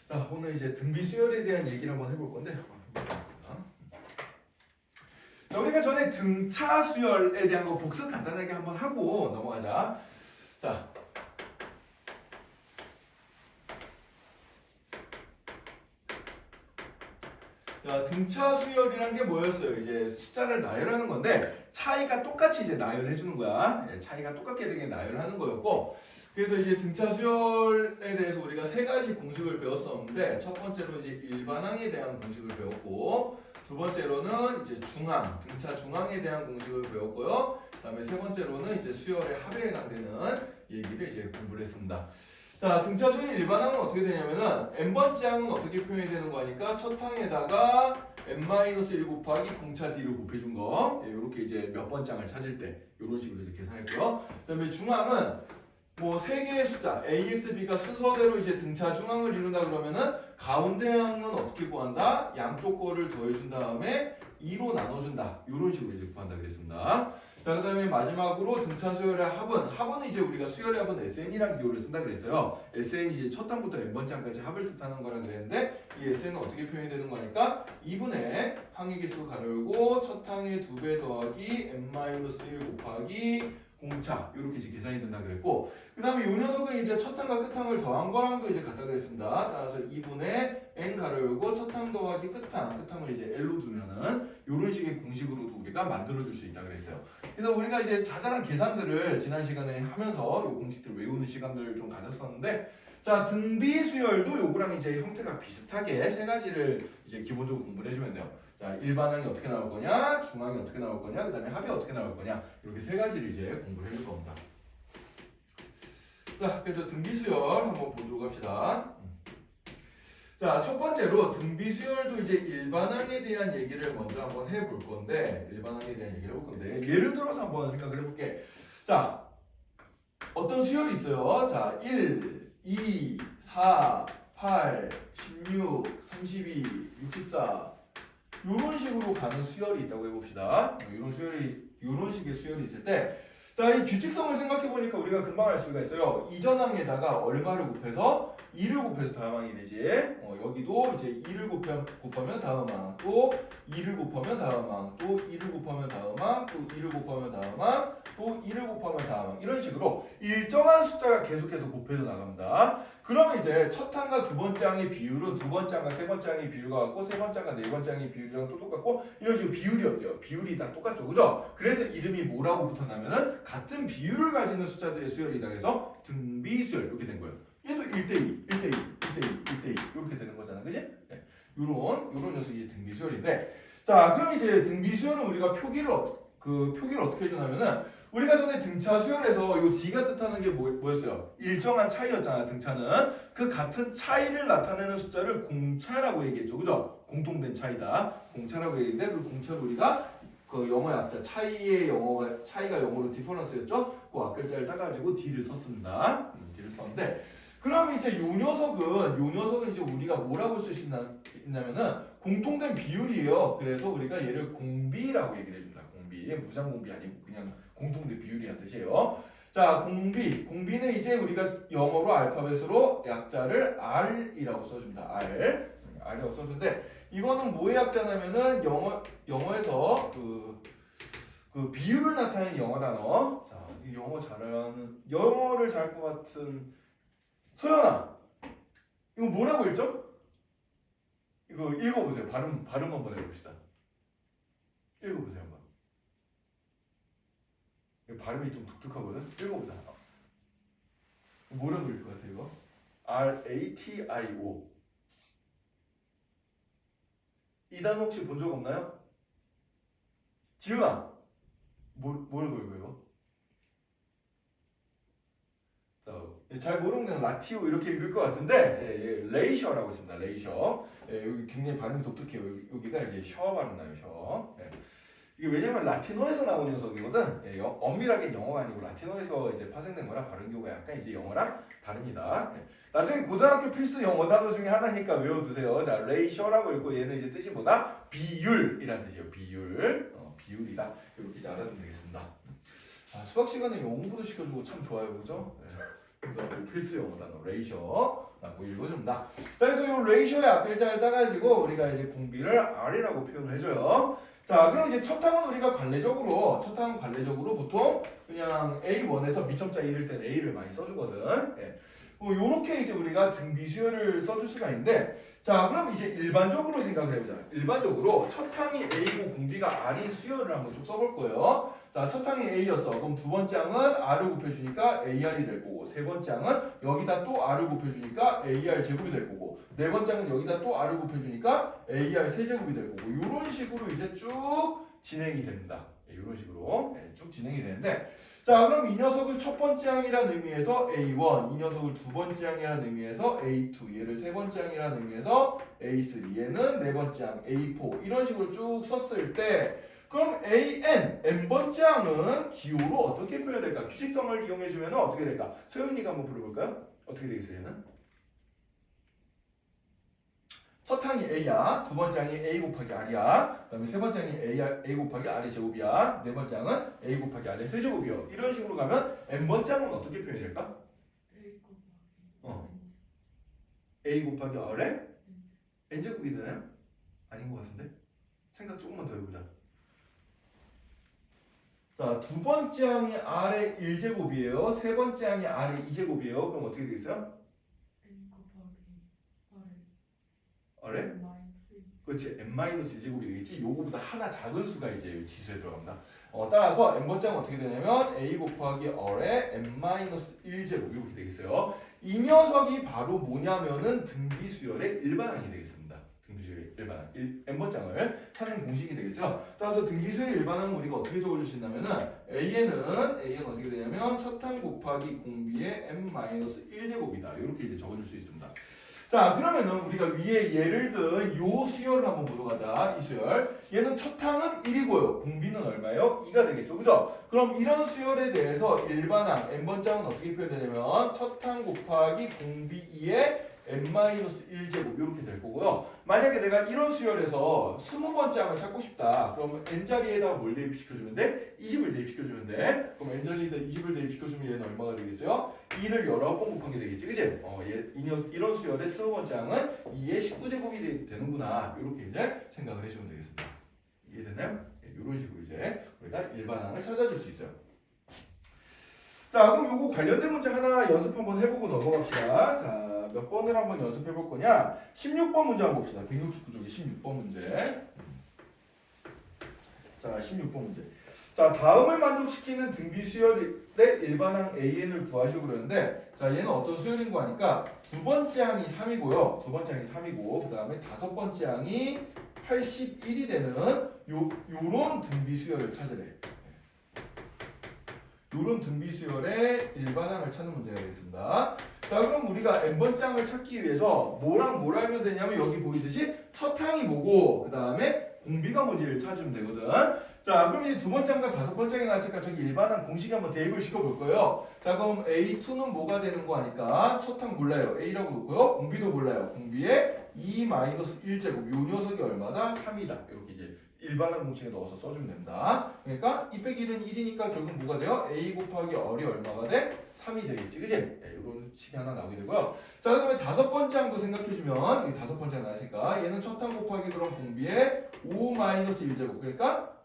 자, 오늘 이제 등비 수열에 대한 얘기를 한번 해볼 건데. 자, 우리가 전에 등차 수열에 대한 거 복습 간단하게 한번 하고 넘어가자. 자. 자, 등차 수열이란 게 뭐였어요? 이제 숫자를 나열하는 건데 차이가 똑같이 이제 나열해 주는 거야. 차이가 똑같게 되게 나열하는 거였고, 그래서 이제 등차 수열에 대해서 우리가 세 가지 공식을 배웠었는데, 첫 번째로 이제 일반항에 대한 공식을 배웠고, 두 번째로는 이제 중항, 등차 중항에 대한 공식을 배웠고요. 그다음에 세 번째로는 이제 수열의 합에 해당되는 얘기를 이제 공부를 했습니다. 자, 등차 수열 일반항은 어떻게 되냐면은 n번째 항은 어떻게 표현이 되는 거니까 첫 항에다가 n-1 곱하기 공차 d를 곱해준 거, 이렇게 이제 몇 번째 항을 찾을 때 이런 식으로 이제 계산했고요. 그다음에 중항은 뭐 세 개의 숫자 a, x, b가 순서대로 이제 등차 중항을 이룬다 그러면은 가운데 항은 어떻게 구한다? 양쪽 거를 더해준 다음에 2로 나눠준다. 이런 식으로 이제 구한다 그랬습니다. 자, 그 다음에 마지막으로 등차 수열의 합은 이제 우리가 수열의 합은 SN이라는 기호를 쓴다 그랬어요. SN이 이제 첫 항부터 n번째 항까지 합을 뜻하는 거라 그랬는데, 이 SN은 어떻게 표현이 되는 거니까 2분의 항의 개수 가로 열고 첫 항의 2배 더하기 n-1 곱하기 공차, 이렇게 이제 계산이 된다 그랬고, 그 다음에 이 녀석은 이제 첫 항과 끝 항을 더한 거랑도 이제 같다 그랬습니다. 따라서 2분의 n 가로 열고 첫 항 더하기 끝 항을 이제 l로 두면은 이런 식의 공식으로도 우리가 만들어줄 수 있다 그랬어요. 그래서 우리가 이제 자잘한 계산들을 지난 시간에 하면서 이 공식들 외우는 시간들을 좀 가졌었는데, 자, 등비 수열도 요거랑 이제 형태가 비슷하게 세 가지를 이제 기본적으로 공부를 해주면 돼요. 자, 일반항이 어떻게 나올 거냐, 중항이 어떻게 나올 거냐, 그 다음에 합이 어떻게 나올 거냐, 이렇게 세 가지를 이제 공부를 해줄 겁니다. 자, 그래서 등비 수열 한번 보도록 합시다. 자, 첫 번째로 등비 수열도 이제 일반항에 대한 얘기를 먼저 한번 해볼 건데, 일반항에 대한 얘기를 해볼 건데, 예를 들어서 한번 생각을 해볼게. 자, 어떤 수열이 있어요. 자, 1, 2, 4, 8, 16, 32, 64 이런 식으로 가는 수열이 있다고 해봅시다. 이런 식의 수열이 있을 때, 자, 이 규칙성을 생각해보니까 우리가 금방 알 수가 있어요. 이전 항에다가 얼마를 곱해서 2를 곱해서 다음 항이 되지. 여기도 이제 2를 곱하면 다음 항, 또 2를 곱하면 다음 항, 또 2를 곱하면 다음 항, 또 2를 곱하면 다음 항, 또 2를 곱하면 다음 항, 이런 식으로 일정한 숫자가 계속해서 곱해져 나갑니다. 그러면 이제 첫 항과 두 번째 항의 비율은 두 번째 항과 세 번째 항의 비율과 같고, 세 번째 항과 네 번째 항의 비율이랑 또 똑같고, 이런 식으로 비율이 어때요? 비율이 다 똑같죠, 그죠? 그래서 이름이 뭐라고 붙었냐면은 같은 비율을 가지는 숫자들의 수열이다 해서 등비수열 이렇게 된 거예요. 얘도 1대2, 1대2, 1대2, 1대2 이렇게 되는 거잖아, 그지? 네. 요런 녀석이 등비수열인데, 자, 그럼 이제 등비수열은 우리가 표기를 어떻게 해주냐면은, 우리가 전에 등차 수열에서 이 D가 뜻하는 게 뭐였어요? 일정한 차이였잖아, 등차는. 그 같은 차이를 나타내는 숫자를 공차라고 얘기했죠, 그죠? 공통된 차이다, 공차라고 얘기했는데, 그 공차를 우리가 그 영어의 앞자 차이가 영어로 디퍼런스였죠? 그 앞글자를 따가지고 D를 썼습니다. D를 썼는데, 그럼 이제 요 녀석은 이제 우리가 뭐라고 쓸 수 있냐면은 공통된 비율이에요. 그래서 우리가 얘를 공비라고 얘기를 해줍니다. 공비, 무장공비 아니고 그냥 공통된 비율이라는 뜻이에요. 자, 공비는 이제 우리가 영어로 알파벳으로 약자를 R이라고 써줍니다. R이라고 써주는데, 이거는 뭐의 약자냐면은 영어에서 그 비율을 나타내는 영어 단어. 자, 이 영어를 잘 것 같은 소연아, 이거 뭐라고 읽죠? 이거 읽어보세요. 발음 한번 해봅시다. 읽어보세요 한번. 발음이 좀 독특하거든. 읽어보자. 뭐라고 읽을 것 같아 이거? RATIO. 이 단어 혹시 본 적 없나요? 지훈아, 뭐라고 읽어 이거? 잘 모르는 건 라티오 이렇게 읽을 것 같은데, 레이셔라고 있습니다. 레이셔. 여기 굉장히 발음이 독특해요. 여기가 이제 셔 발음 나요. 셔. 이게 왜냐면 라틴어에서 나온 녀석이거든. 엄밀하게 영어가 아니고 라틴어에서 이제 파생된 거라 발음 교가 약간 이제 영어랑 다릅니다. 나중에 고등학교 필수 영어 단어 중에 하나니까 외워두세요. 자, 레이셔라고 읽고 얘는 이제 뜻이 뭐다? 비율이란 뜻이에요. 비율이다. 이렇게 이제 알아두면 되겠습니다. 수학 시간에 영어 공부도 시켜주고 참 좋아요, 그죠? 필수 용어 단어 레이셔라고 읽어줍니다. 그래서 이 레이셔의 앞글자를 따가지고 우리가 이제 공비를 R이라고 표현을 해줘요. 자, 그럼 이제 첫 항은 우리가 관례적으로 보통 그냥 A1에서 미점자 1일 땐 A를 많이 써주거든. 예. 요렇게 이제 우리가 등비수열을 써줄 수가 있는데, 자, 그럼 이제 일반적으로 생각을 해보자. 일반적으로 첫 항이 A고 공비가 R인 수열을 한번 쭉 써볼 거예요. 자, 첫 항이 A였어. 그럼 두 번째 항은 R을 곱해주니까 AR이 될 거고, 세 번째 항은 여기다 또 R을 곱해주니까 AR 제곱이 될 거고, 네 번째 항은 여기다 또 R을 곱해주니까 AR 세제곱이 될 거고, 이런 식으로 이제 쭉 진행이 됩니다. 이런 식으로 쭉 진행이 되는데, 자, 그럼 이 녀석을 첫 번째 항이라는 의미에서 A1, 이 녀석을 두 번째 항이라는 의미에서 A2, 얘를 세 번째 항이라는 의미에서 A3, 얘는 네 번째 항 A4, 이런 식으로 쭉 썼을 때, 그럼 n번째 항은 기호로 어떻게 표현될까? 규칙성을 이용해주면 어떻게 될까? 소윤이가 한번 불러볼까요? 어떻게 되겠어요, 얘는? 첫 항이 A야, 두 번째 항이 A 곱하기 R이야, 그 다음에 세 번째 항이 A 곱하기 R의 제곱이야, 네 번째 항은 A 곱하기 R의 세제곱이요. 이런 식으로 가면 n번째 항은 어떻게 표현이 될까? A 곱하기 R의 n제곱이 되나요? 아닌 것 같은데? 생각 조금만 더 해보자. 자, 두 번째 항이 R의 1제곱이에요. 세 번째 항이 R의 2제곱이에요. 그럼 어떻게 되겠어요? R의? 그렇지. n-1제곱이 되겠지. 요거보다 하나 작은 수가 이제 지수에 들어갑니다. 따라서 n번째 항은 어떻게 되냐면 A 곱하기 R의 n-1제곱 이렇게 되겠어요. 이 녀석이 바로 뭐냐면은 등비수열의 일반항이 되겠습니다. 등비수열의 일반항. n번째 항을 찾는 공식이 되겠어요. 따라서 등비수열의 일반항은 우리가 어떻게 적어줄 수 있냐면은 A는 어떻게 되냐면 첫 항 곱하기 공비의 n-1제곱이다. 이렇게 이제 적어줄 수 있습니다. 자, 그러면은 우리가 위에 예를 든 요 수열을 한번 보도록 하자. 이 수열. 얘는 첫 항은 1이고요. 공비는 얼마예요? 2가 되겠죠. 그죠? 그럼 이런 수열에 대해서 일반항, n번째 항은 어떻게 표현되냐면 첫 항 곱하기 공비 2의 n-1제곱 이렇게 될 거고요. 만약에 내가 이런 수열에서 20번째 항을 찾고 싶다. 그러면 n자리에다가 뭘 대입시켜주면 돼? 20을 대입시켜주면 돼. 그럼 n자리에다 20을 대입시켜주면 얘는 얼마가 되겠어요? 2를 19번 곱하게 되겠지. 그치? 이런 수열의 20번째 항은 2의 19제곱이 되는구나. 이렇게 이제 생각을 해주면 되겠습니다. 이해됐나요? 이런 식으로 이제 우리가 일반항을 찾아줄 수 있어요. 자, 그럼 요거 관련된 문제 하나 연습 한번 해보고 넘어갑시다. 자, 몇 번을 한번 연습해 볼 거냐? 16번 문제 한번 봅시다. 169쪽에 16번 문제. 자, 16번 문제. 자, 다음을 만족시키는 등비수열의 일반항 AN을 구하시고 그러는데, 자, 얘는 어떤 수열인 거 하니까 두 번째 항이 3이고요. 두 번째 항이 3이고, 그 다음에 다섯 번째 항이 81이 되는 요런 등비수열을 찾으래. 요런 등비수열의 일반항을 찾는 문제가 되겠습니다. 자, 그럼 우리가 n번째 항을 찾기 위해서 뭐랑 뭘 알면 되냐면 여기 보이듯이 첫 항이 뭐고 그 다음에 공비가 뭔지를 찾으면 되거든. 자, 그럼 이제 두 번째 항과 다섯 번째 항이 나왔으니까 저기 일반항 공식에 한번 대입을 시켜볼 거예요. 자, 그럼 A2는 뭐가 되는 거 하니까 첫 항 몰라요. A라고 놓고요. 공비도 몰라요. 공비의 2-1제곱. 요 녀석이 얼마다? 3이다. 이렇게 이제 일반항 공식에 넣어서 써주면 됩니다. 그러니까 2 빼기 1은 1이니까 결국 뭐가 돼요? A 곱하기 R이 얼마가 돼? 3이 되겠지. 그치? 네, 이런 식이 하나 나오게 되고요. 자, 그 다음에 다섯 번째 항도 생각해주면 이 다섯 번째 항 나왔으니까 얘는 첫 항 곱하기 그럼 공비의 5-1제곱. 그러니까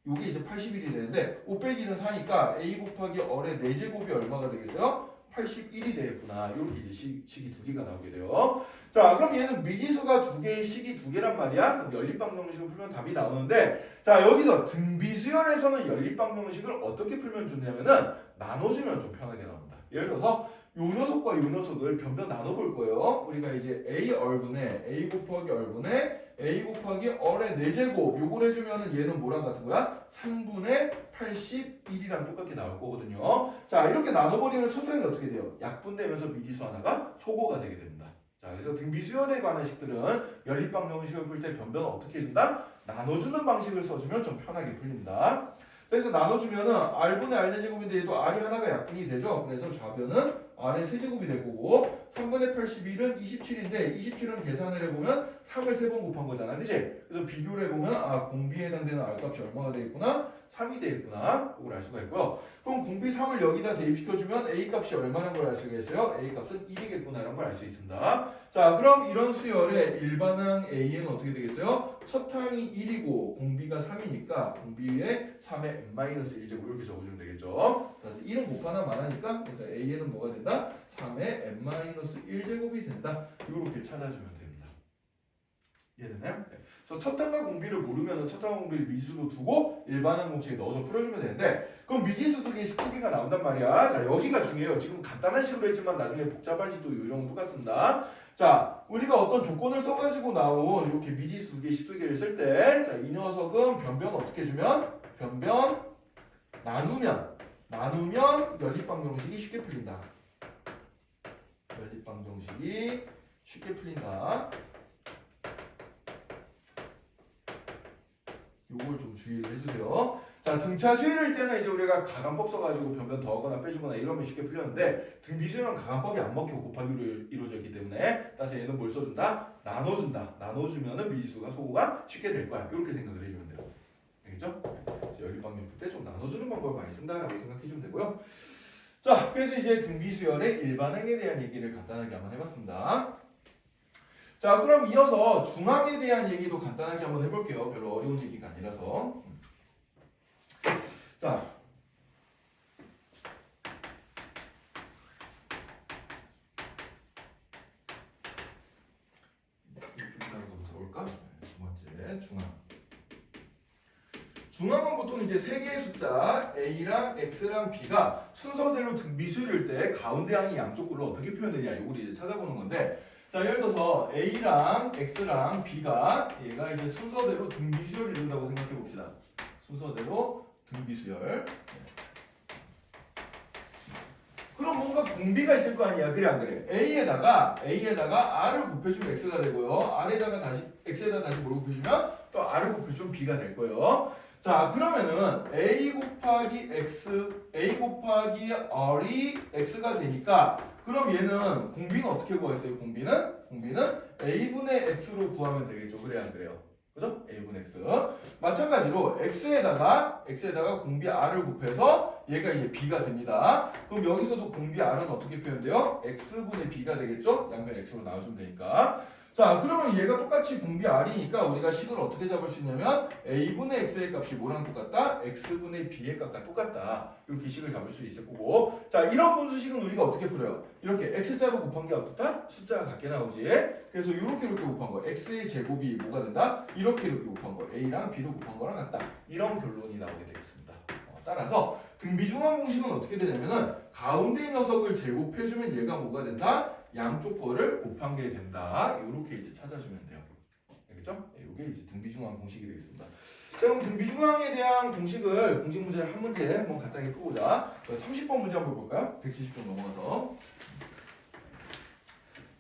요게 이제 81이 되는데 5 빼기 1은 4니까 A 곱하기 R의 4제곱이 얼마가 되겠어요? 81이 되겠구나. 이렇게 이제 식이 두 개가 나오게 돼요. 자, 그럼 얘는 미지수가 두 개의 식이 두 개란 말이야. 그럼 연립방정식을 풀면 답이 나오는데, 자, 여기서 등비수열에서는 연립방정식을 어떻게 풀면 좋냐면은 나눠주면 좀 편하게 나옵니다. 예를 들어서 요 녀석과 요 녀석을 변변 나눠볼 거예요. 우리가 이제 A 얼분에 A 곱하기 얼분에 A 곱하기 R의 4제곱 요걸 해주면은 얘는 뭐랑 같은 거야? 3분의 81이랑 똑같게 나올 거거든요. 자, 이렇게 나눠버리면 첫 항이 어떻게 돼요? 약분되면서 미지수 하나가 소거가 되게 됩니다. 자, 그래서 등비수열에 관한 식들은 연립방정식을 풀 때 변변을 어떻게 해준다? 나눠주는 방식을 써주면 좀 편하게 풀립니다. 그래서 나눠주면은 R분의 R4제곱인데 얘도 R이 하나가 약분이 되죠. 그래서 좌변은 R의 세제곱이 될 거고 3분의 81은 27인데 27은 계산을 해보면 3을 3번 곱한 거잖아. 그치? 그래서 비교를 해보면 공비에 해당되는 R값이 얼마가 되겠구나? 3이 되겠구나. 그걸 알 수가 있고요. 그럼 공비 3을 여기다 대입시켜주면 A 값이 얼마나 걸 알 수가 있어요? A 값은 1이겠구나라는 걸 알 수 있습니다. 자, 그럼 이런 수열의 일반항 A는 어떻게 되겠어요? 첫 항이 1이고 공비가 3이니까 공비에 3의 n-1제곱 이렇게 적어주면 되겠죠. 그래서 1은 곱하나 말하니까 그래서 A는 뭐가 된다? 3의 n-1제곱이 된다. 이렇게 찾아주면 됩니다. 이해되나요? 네. 그래서 첫 항과 공비를 모르면 첫 항과 공비를 미지수로 두고 일반항 공식에 넣어서 풀어주면 되는데 그럼 미지수 두개 식두개가 나온단 말이야. 자, 여기가 중요해요. 지금 간단한 식으로 했지만 나중에 복잡한 식도 요령은 똑같습니다. 자, 우리가 어떤 조건을 써가지고 나온 이렇게 미지수 두개 식두개를 쓸 때 자, 이 녀석은 변변 어떻게 주면 변변 나누면 연립방정식이 쉽게 풀린다. 연립방정식이 쉽게 풀린다. 요걸 좀 주의를 해주세요. 자, 등차 수열일 때는 이제 우리가 가간법 써가지고 변변 더하거나 빼주거나 이러면 쉽게 풀렸는데 등비수열은 가간법이 안 먹히고 곱하기로 이루어져 있기 때문에 따라서 얘는 뭘 써준다? 나눠준다. 나눠주면은 미지수가 소구가 쉽게 될 거야. 이렇게 생각을 해주면 돼요. 알겠죠? 연립방정 풀 때 좀 나눠주는 방법을 많이 쓴다라고 생각해주면 되고요. 자, 그래서 이제 등비수열의 일반항에 대한 얘기를 간단하게 한번 해봤습니다. 자, 그럼 이어서 중항에 대한 얘기도 간단하게 한번 해볼게요. 별로 어려운 얘기가 아니라서. 자, 볼까? 두 번째 중항. 중항은 보통 이제 세 개의 숫자 A랑 X랑 B가 순서대로 등비수열일 때 가운데 항이 양쪽으로 어떻게 표현되냐 이걸 이제 찾아보는 건데. 자, 예를 들어서 A랑 X랑 B가 얘가 이제 순서대로 등비수열을 이룬다고 생각해 봅시다. 순서대로 등비수열. 그럼 뭔가 공비가 있을 거 아니야. 그래 안 그래? A에다가 R을 곱해주면 X가 되고요. R에다가 다시 X에다가 다시 뭘 곱해주면 또 R을 곱해주면 B가 될 거예요. 자, 그러면은 A 곱하기 R이 X가 되니까 그럼 얘는 공비는 어떻게 구하겠어요? 공비는 A분의 X로 구하면 되겠죠. 그래야 안 그래요? 그죠? A분의 X. 마찬가지로 X에다가 공비 R을 곱해서 얘가 이제 B가 됩니다. 그럼 여기서도 공비 R은 어떻게 표현돼요? X분의 B가 되겠죠? 양변 X로 나와주면 되니까. 자, 그러면 얘가 똑같이 공비 R이니까 우리가 식을 어떻게 잡을 수 있냐면 A분의 X의 값이 뭐랑 똑같다? X분의 B의 값과 똑같다. 이렇게 식을 잡을 수 있을 거고. 자, 이런 분수식은 우리가 어떻게 풀어요? 이렇게 X자로 곱한 게 어떻다? 숫자가 같게 나오지. 그래서 이렇게 곱한 거. X의 제곱이 뭐가 된다? 이렇게 곱한 거. A랑 B로 곱한 거랑 같다. 이런 결론이 나오게 되겠습니다. 따라서 등비중항 공식은 어떻게 되냐면은 가운데 녀석을 제곱해주면 얘가 뭐가 된다? 양쪽 거를 곱한 게 된다. 이렇게 이제 찾아주면 돼요. 알겠죠? 이게 이제 등비중항 공식이 되겠습니다. 자, 그럼 등비중항에 대한 공식 문제를 한 문제 한번 간단히 풀어보자. 30번 문제 한번 볼까요? 170번 넘어가서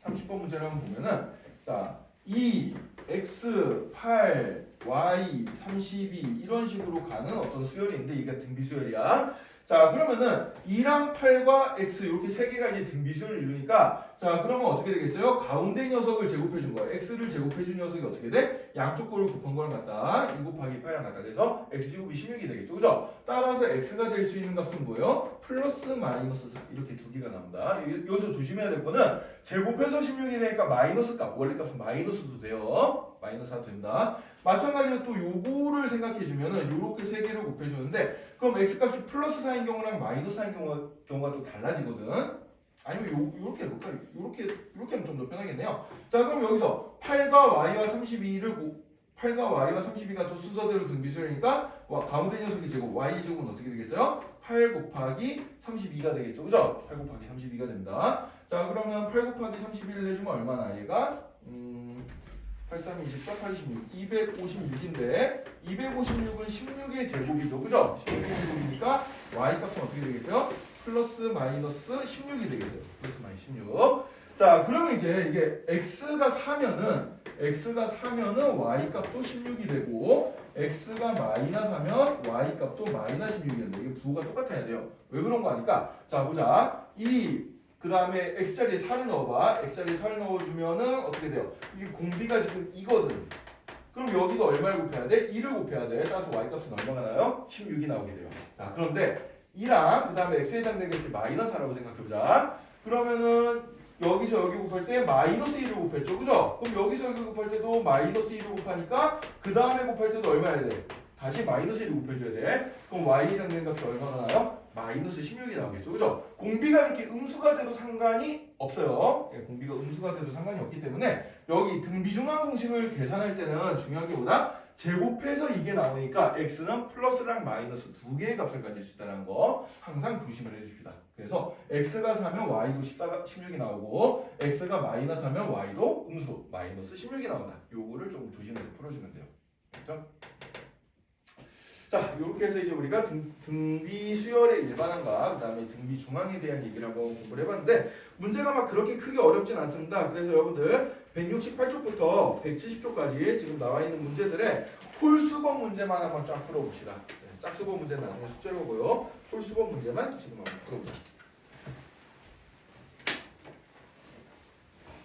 30번 문제를 한번 보면은 자, 2, X, 8, Y, 32 이런 식으로 가는 어떤 수열인데 이게 등비수열이야. 자, 그러면은 2랑 8과 X 이렇게 세 개가 이제 등비수열을 이루니까 자, 그러면 어떻게 되겠어요? 가운데 녀석을 제곱해 준 거야. X를 제곱해 준 녀석이 어떻게 돼? 양쪽 거를 곱한 거랑 같다. 2 곱하기 8이랑 같다. 그래서 X제곱이 16이 되겠죠. 그죠? 따라서 X가 될 수 있는 값은 뭐예요? 플러스 마이너스 4 이렇게 두 개가 나온다. 여기서 조심해야 될 거는 제곱해서 16이 되니까 마이너스 값 원래 값은 마이너스도 돼요. 마이너스 4 된다. 마찬가지로 또 요거를 생각해주면은 요렇게 세 개를 곱해주는데 그럼 X값이 플러스 4인 경우랑 마이너스 4인 경우가 또 달라지거든. 아니면 요렇게 해볼까? 요렇게 하면 좀 더 편하겠네요. 자, 그럼 여기서 8과 Y와 32가 또 순서대로 등비수열이니까 가운데 녀석이 제곱 Y 제곱은 어떻게 되겠어요? 8 곱하기 32가 되겠죠. 그죠? 8 곱하기 32가 됩니다. 자, 그러면 8 곱하기 31을 내주면 얼마나 얘가? 8, 3, 24, 8, 26, 256인데 256은 16의 제곱이죠. 그죠? 16의 제곱이니까 Y 값은 어떻게 되겠어요? 플러스 마이너스 16이 되겠어요. 플러스 마이너스 16. 자, 그러면 이제 이게 X가 4면은 Y 값도 16이 되고 X가 마이너스하면 Y 값도 마이너스 16이 되는데 이게 부호가 똑같아야 돼요. 왜 그런 거 아니까? 자, 보자. 그 다음에 X자리에 4를 넣어봐. X자리에 4를 넣어주면은 어떻게 돼요? 이게 공비가 지금 2거든. 그럼 여기도 얼마를 곱해야 돼? 2를 곱해야 돼. 따라서 y값은 얼마가 나요? 16이 나오게 돼요. 자, 그런데 2랑 그 다음에 x에 해당되겠지 마이너스 4라고 생각해보자. 그러면은 여기서 여기 곱할 때 마이너스 1을 곱했죠. 그죠? 그럼 여기서 여기 곱할 때도 마이너스 1을 곱하니까 그 다음에 곱할 때도 얼마 해야 돼? 다시 마이너스 1을 곱해줘야 돼. 그럼 y에 해당되는 값이 얼마나 나요? 마이너스 16이 나오겠죠. 그죠? 공비가 이렇게 음수가 돼도 상관이 없어요. 예, 공비가 음수가 돼도 상관이 없기 때문에 여기 등비중한 공식을 계산할 때는 중요한 게 뭐다? 제곱해서 이게 나오니까 x는 플러스랑 마이너스 두 개의 값을 가질 수 있다는 거 항상 조심을 해줍시다. 그래서 x가 4면 y도 16이 나오고 x가 마이너스 하면 y도 음수 마이너스 16이 나온다. 요거를 좀 조심해서 풀어주면 돼요. 그렇죠? 자, 이렇게 해서 이제 우리가 등비 수열의 일반항과 그 다음에 등비 중항에 대한 얘기를 한번 공부를 해봤는데 문제가 막 그렇게 크게 어렵진 않습니다. 그래서 여러분들 168쪽부터 170쪽까지 지금 나와 있는 문제들의 홀수법 문제만 한번 쫙 풀어봅시다. 짝수법 문제는 나중에 숙제로 보고요. 홀수법 문제만 지금 한번 풀어보자.